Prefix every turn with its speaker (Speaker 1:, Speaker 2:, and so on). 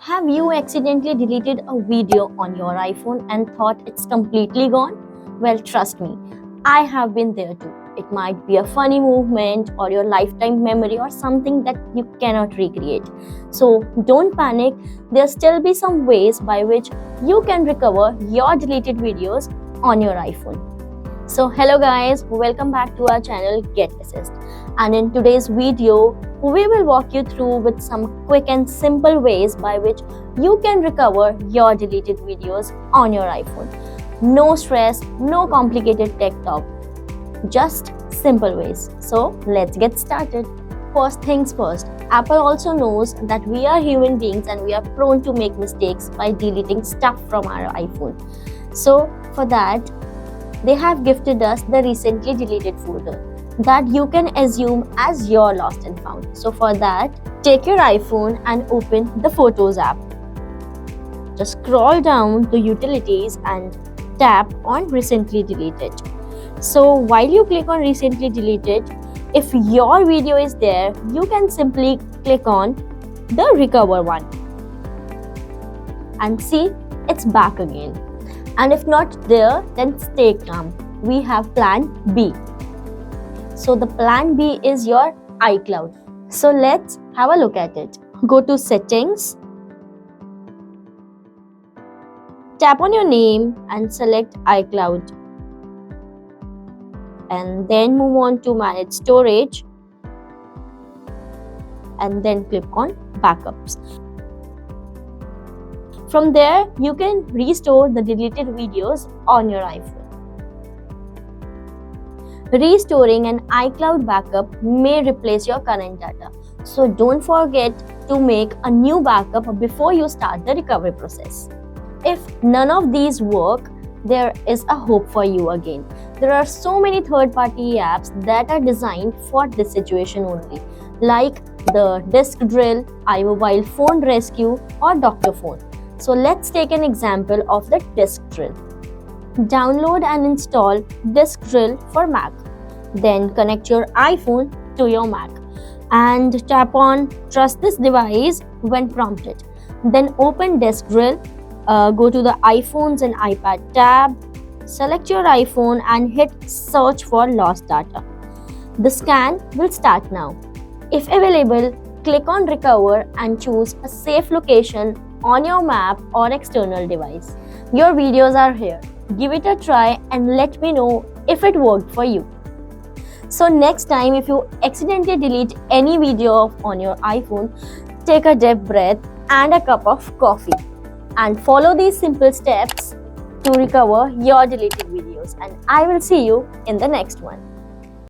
Speaker 1: Have you accidentally deleted a video on your iPhone and thought it's completely gone? Well, trust me, I have been there too. It might be a funny movement or your lifetime memory or something that you cannot recreate. So don't panic, there'll still be some ways by which you can recover your deleted videos on your iPhone. So hello guys, welcome back to our channel GetAssist, and in today's video we will walk you through with some quick and simple ways by which you can recover your deleted videos on your iPhone. No stress, no complicated tech talk, just simple ways. So let's get started. First things first, Apple also knows that we are human beings and we are prone to make mistakes by deleting stuff from our iPhone. So for that, they have gifted us the recently deleted folder that you can assume as your lost and found. So for that, take your iPhone and open the Photos app. Just scroll down to Utilities and tap on Recently Deleted. So while you click on Recently Deleted, if your video is there, you can simply click on the Recover one and see it's back again. And if not there, then stay calm. We have plan B. So the plan B is your iCloud. So let's have a look at it. Go to Settings. Tap on your name and select iCloud. And then move on to Manage Storage. And then click on Backups. From there, you can restore the deleted videos on your iPhone. Restoring an iCloud backup may replace your current data. So don't forget to make a new backup before you start the recovery process. If none of these work, there is a hope for you again. There are so many third-party apps that are designed for this situation only, like the Disk Drill, iMobile Phone Rescue, or Dr.Fone. So let's take an example of the Disk Drill. Download and install Disk Drill for Mac. Then connect your iPhone to your Mac and tap on Trust this device when prompted. Then open Disk Drill, go to the iPhones and iPad tab, select your iPhone and hit Search for lost data. The scan will start now. If available, click on Recover and choose a safe location on your map or external device. Your videos are here. Give it a try and let me know if it worked for you. So next time if you accidentally delete any video on your iPhone, take a deep breath and a cup of coffee and follow these simple steps to recover your deleted videos, and I will see you in the next one.